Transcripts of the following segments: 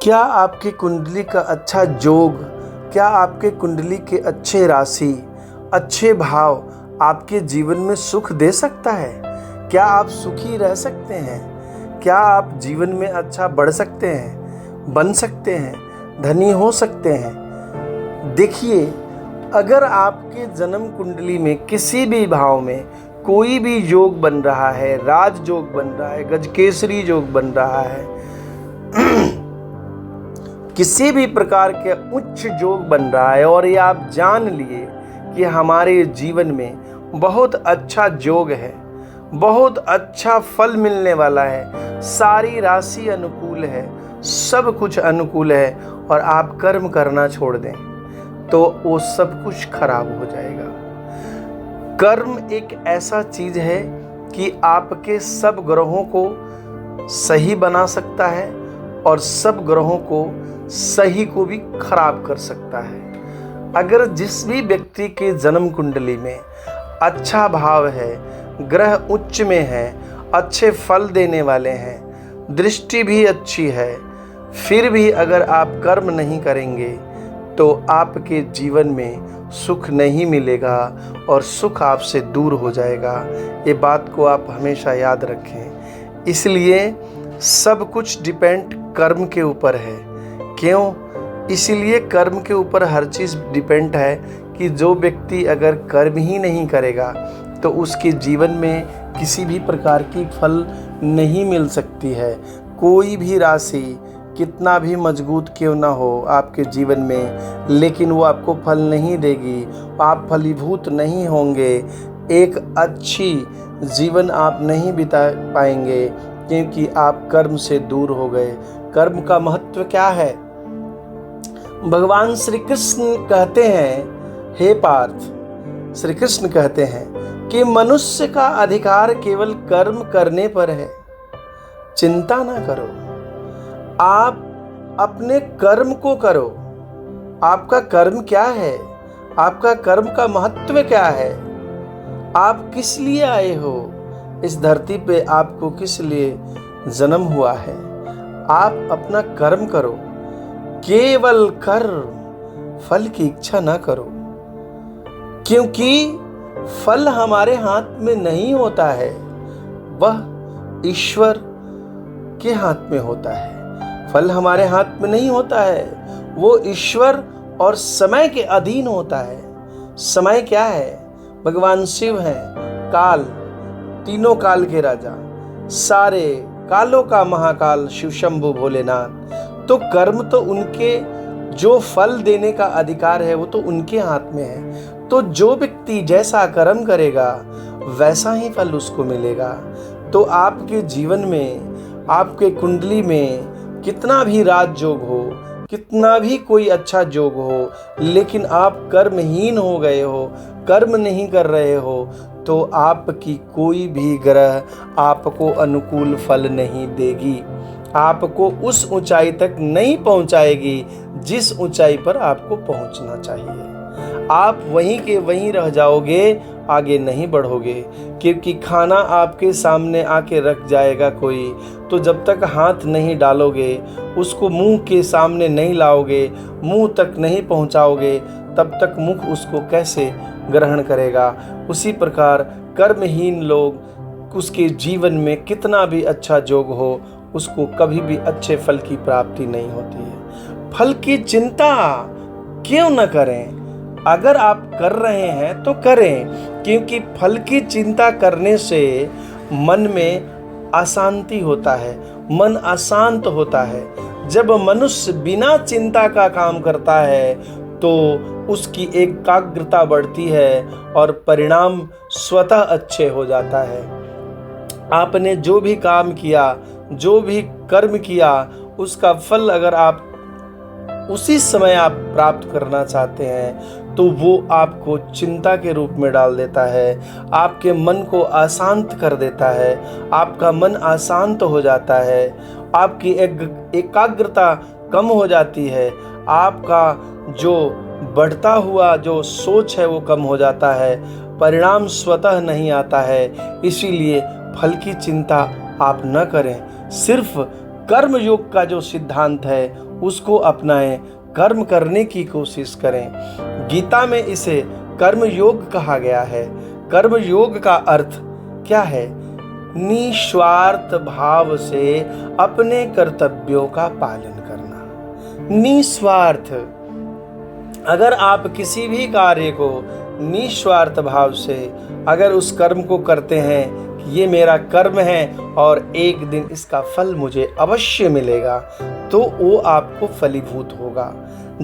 क्या आपकी कुंडली का अच्छा जोग, क्या आपके कुंडली के अच्छे राशि, अच्छे भाव आपके जीवन में सुख दे सकता है? क्या आप सुखी रह सकते हैं? क्या आप जीवन में अच्छा बढ़ सकते हैं, बन सकते हैं, धनी हो सकते हैं? देखिए, अगर आपके जन्म कुंडली में किसी भी भाव में कोई भी योग बन रहा है, राज योग बन रहा है, गजकेसरी योग बन रहा है, किसी भी प्रकार के उच्च योग बन रहा है और ये आप जान लिए कि हमारे जीवन में बहुत अच्छा योग है, बहुत अच्छा फल मिलने वाला है, सारी राशि अनुकूल है, सब कुछ अनुकूल है और आप कर्म करना छोड़ दें तो वो सब कुछ खराब हो जाएगा। कर्म एक ऐसा चीज है कि आपके सब ग्रहों को सही बना सकता है और सब ग्रहों को सही को भी खराब कर सकता है। अगर जिस भी व्यक्ति के जन्म कुंडली में अच्छा भाव है, ग्रह उच्च में है, अच्छे फल देने वाले हैं, दृष्टि भी अच्छी है, फिर भी अगर आप कर्म नहीं करेंगे तो आपके जीवन में सुख नहीं मिलेगा और सुख आपसे दूर हो जाएगा। ये बात को आप हमेशा याद रखें। इसलिए सब कुछ डिपेंड कर्म के ऊपर है। क्यों? इसीलिए कर्म के ऊपर हर चीज़ डिपेंड है कि जो व्यक्ति अगर कर्म ही नहीं करेगा तो उसके जीवन में किसी भी प्रकार की फल नहीं मिल सकती है। कोई भी राशि कितना भी मजबूत क्यों ना हो आपके जीवन में, लेकिन वो आपको फल नहीं देगी, आप फलीभूत नहीं होंगे, एक अच्छी जीवन आप नहीं बिता पाएंगे क्योंकि आप कर्म से दूर हो गए। कर्म का महत्व क्या है? भगवान श्री कृष्ण कहते हैं, हे पार्थ, श्री कृष्ण कहते हैं कि मनुष्य का अधिकार केवल कर्म करने पर है। चिंता ना करो, आप अपने कर्म को करो। आपका कर्म क्या है? आपका कर्म का महत्व क्या है? आप किस लिए आए हो इस धरती पे? आपको किस लिए जन्म हुआ है? आप अपना कर्म करो, केवल कर्म, फल की इच्छा ना करो, क्योंकि फल हमारे हाथ में नहीं होता है, वह ईश्वर के हाथ में होता है। फल हमारे हाथ में नहीं होता है, वो ईश्वर और समय के अधीन होता है। समय क्या है? भगवान शिव हैं, काल, तीनों काल के राजा, सारे कालों का महाकाल शिव शंभु भोलेनाथ। तो कर्म तो उनके, जो फल देने का अधिकार है वो तो उनके हाथ में है। तो जो व्यक्ति जैसा कर्म करेगा वैसा ही फल उसको मिलेगा। तो आपके जीवन में, आपके कुंडली में कितना भी राजयोग हो, कितना भी कोई अच्छा योग हो, लेकिन आप कर्महीन हो गए हो, कर्म नहीं कर रहे हो, तो आपकी कोई भी ग्रह आपको अनुकूल फल नहीं देगी, आपको उस ऊंचाई तक नहीं पहुंचाएगी जिस ऊंचाई पर आपको पहुंचना चाहिए। आप वहीं के वहीं रह जाओगे, आगे नहीं बढ़ोगे, क्योंकि खाना आपके सामने आके रख जाएगा कोई, तो जब तक हाथ नहीं डालोगे, उसको मुंह के सामने नहीं लाओगे, मुंह तक नहीं पहुंचाओगे, तब तक मुख उसको कैसे ग्रहण करेगा? उसी प्रकार कर्महीन लोग, उसके जीवन में कितना भी अच्छा योग हो, उसको कभी भी अच्छे फल की प्राप्ति नहीं होती है। फल की चिंता क्यों न करें? अगर आप कर रहे हैं तो करें, क्योंकि फल की चिंता करने से मन में अशांति होता है, मन अशांत होता है। जब मनुष्य बिना चिंता का काम करता है तो उसकी एकाग्रता बढ़ती है और परिणाम स्वतः अच्छे हो जाता है। आपने जो भी काम किया, जो भी कर्म किया, उसका फल अगर आप उसी समय आप प्राप्त करना चाहते हैं तो वो आपको चिंता के रूप में डाल देता है, आपके मन को अशांत कर देता है, आपका मन अशांत हो जाता है, आपकी एकाग्रता कम हो जाती है, आपका जो बढ़ता हुआ जो सोच है वो कम हो जाता है, परिणाम स्वतः नहीं आता है। इसीलिए फल की चिंता आप न करें, सिर्फ कर्म योग का जो सिद्धांत है उसको अपनाएं, कर्म करने की कोशिश करें। गीता में इसे कर्म योग कहा गया है। कर्म योग का अर्थ क्या है? निस्वार्थ भाव से अपने कर्तव्यों का पालन करना। निस्वार्थ, अगर आप किसी भी कार्य को निस्वार्थ भाव से अगर उस कर्म को करते हैं कि ये मेरा कर्म है और एक दिन इसका फल मुझे अवश्य मिलेगा, तो वो आपको फलीभूत होगा।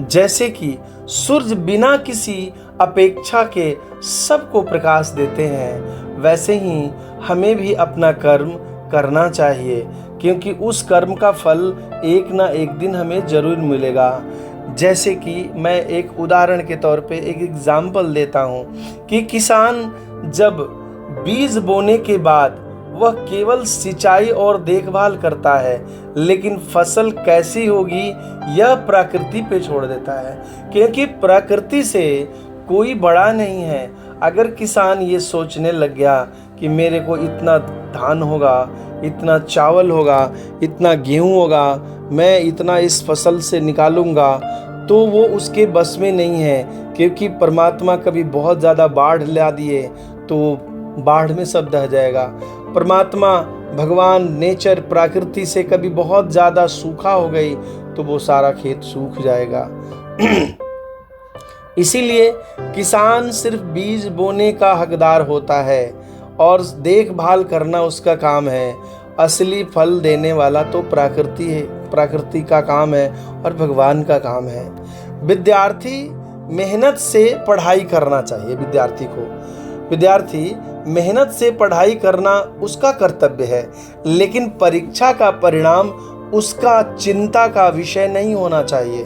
जैसे कि सूर्य बिना किसी अपेक्षा के सबको प्रकाश देते हैं, वैसे ही हमें भी अपना कर्म करना चाहिए, क्योंकि उस कर्म का फल एक ना एक दिन हमें जरूर मिलेगा। जैसे कि मैं एक उदाहरण के तौर पे एक एग्जाम्पल देता हूँ कि किसान जब बीज बोने के बाद वह केवल सिंचाई और देखभाल करता है, लेकिन फसल कैसी होगी यह प्रकृति पे छोड़ देता है, क्योंकि प्रकृति से कोई बड़ा नहीं है। अगर किसान ये सोचने लग गया कि मेरे को इतना धान होगा, इतना चावल होगा, इतना गेहूं होगा, मैं इतना इस फसल से निकालूंगा, तो वो उसके बस में नहीं है, क्योंकि परमात्मा कभी बहुत ज़्यादा बाढ़ ला दिए तो बाढ़ में सब दह जाएगा। परमात्मा भगवान नेचर प्रकृति से कभी बहुत ज़्यादा सूखा हो गई तो वो सारा खेत सूख जाएगा। इसीलिए किसान सिर्फ बीज बोने का हकदार होता है और देखभाल करना उसका काम है। असली फल देने वाला तो प्रकृति है, प्रकृति का काम है और भगवान का काम है। विद्यार्थी मेहनत से पढ़ाई करना चाहिए। विद्यार्थी मेहनत से पढ़ाई करना उसका कर्तव्य है, लेकिन परीक्षा का परिणाम उसका चिंता का विषय नहीं होना चाहिए।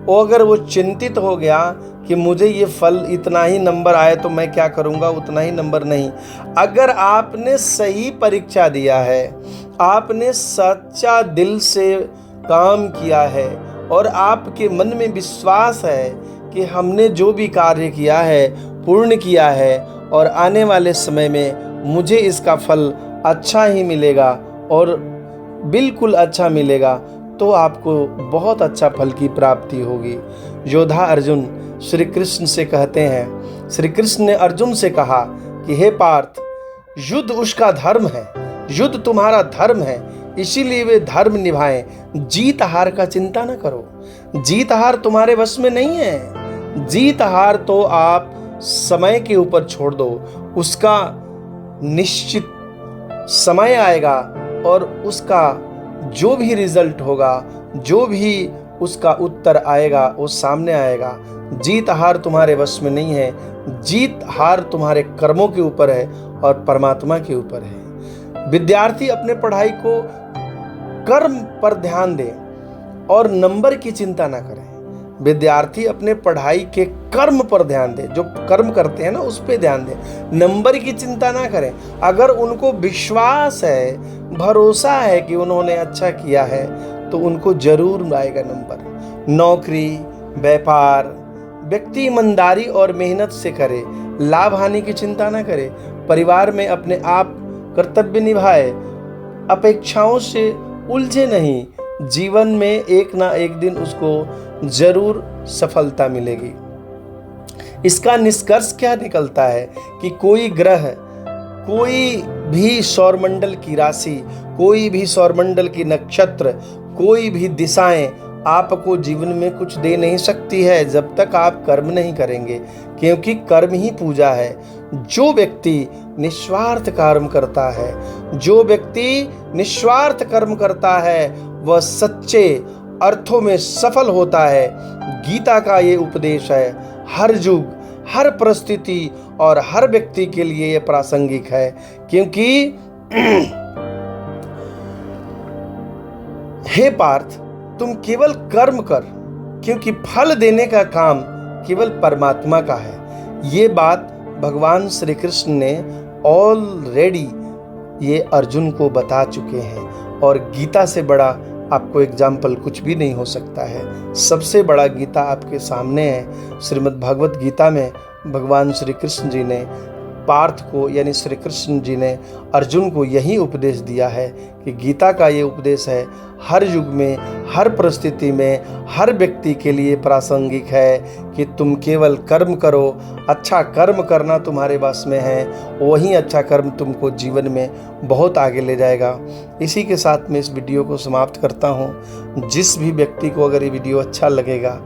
वो अगर वो चिंतित हो गया कि मुझे ये फल इतना ही नंबर आए तो मैं क्या करूँगा, उतना ही नंबर नहीं। अगर आपने सही परीक्षा दिया है, आपने सच्चा दिल से काम किया है और आपके मन में विश्वास है कि हमने जो भी कार्य किया है पूर्ण किया है और आने वाले समय में मुझे इसका फल अच्छा ही मिलेगा और बिल्कुल अच्छा मिलेगा, तो आपको बहुत अच्छा फल की प्राप्ति होगी। योद्धा अर्जुन श्री कृष्ण से कहते हैं, श्री कृष्ण ने अर्जुन से कहा कि हे पार्थ, युद्ध उसका धर्म है, युद्ध तुम्हारा धर्म है, इसीलिए वे धर्म निभाएं। जीत हार का चिंता न करो। जीत हार तुम्हारे वश में नहीं है। जीत हार तो आप समय के ऊपर छोड़ दो, उसका निश्चित समय आएगा और उसका जो भी रिजल्ट होगा, जो भी उसका उत्तर आएगा वो सामने आएगा। जीत हार तुम्हारे वश में नहीं है। जीत हार तुम्हारे कर्मों के ऊपर है और परमात्मा के ऊपर है। विद्यार्थी अपने पढ़ाई को कर्म पर ध्यान दे और नंबर की चिंता ना करें। विद्यार्थी अपने पढ़ाई के कर्म पर ध्यान दे, जो कर्म करते हैं ना उस पर ध्यान दे, नंबर की चिंता ना करें। अगर उनको विश्वास है, भरोसा है कि उन्होंने अच्छा किया है, तो उनको जरूर आएगा नंबर। नौकरी, व्यापार, व्यक्ति ईमानदारी और मेहनत से करे, लाभ हानि की चिंता ना करे। परिवार में अपने आप कर्तव्य निभाए, अपेक्षाओं से उलझे नहीं। जीवन में एक ना एक दिन उसको जरूर सफलता मिलेगी। इसका निष्कर्ष क्या निकलता है कि कोई ग्रह, कोई भी सौरमंडल की राशि, कोई भी सौरमंडल की नक्षत्र, कोई भी दिशाएं आपको जीवन में कुछ दे नहीं सकती है जब तक आप कर्म नहीं करेंगे, क्योंकि कर्म ही पूजा है। जो व्यक्ति निस्वार्थ कर्म करता है, जो व्यक्ति निस्वार्थ कर्म करता है, वह सच्चे अर्थों में सफल होता है। गीता का ये उपदेश है, हर युग, हर परिस्थिति और हर व्यक्ति के लिए ये प्रासंगिक है, क्योंकि हे पार्थ, तुम केवल कर्म कर, क्योंकि फल देने का काम केवल परमात्मा का है। ये बात भगवान श्री कृष्ण ने ऑलरेडी ये अर्जुन को बता चुके हैं, और गीता से बड़ा आपको एग्जाम्पल कुछ भी नहीं हो सकता है। सबसे बड़ा गीता आपके सामने है। श्रीमद् भागवत गीता में भगवान श्री कृष्ण जी ने पार्थ को यानी श्री कृष्ण जी ने अर्जुन को यही उपदेश दिया है कि गीता का ये उपदेश है, हर युग में, हर परिस्थिति में, हर व्यक्ति के लिए प्रासंगिक है कि तुम केवल कर्म करो। अच्छा कर्म करना तुम्हारे वास में है, वही अच्छा कर्म तुमको जीवन में बहुत आगे ले जाएगा। इसी के साथ मैं इस वीडियो को समाप्त करता हूँ। जिस भी व्यक्ति को अगर ये वीडियो अच्छा लगेगा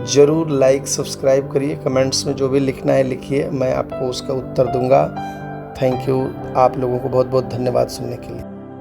ज़रूर लाइक सब्सक्राइब करिए, कमेंट्स में जो भी लिखना है लिखिए, मैं आपको उसका उत्तर दूंगा। Thank you. आप लोगों को बहुत बहुत धन्यवाद सुनने के लिए।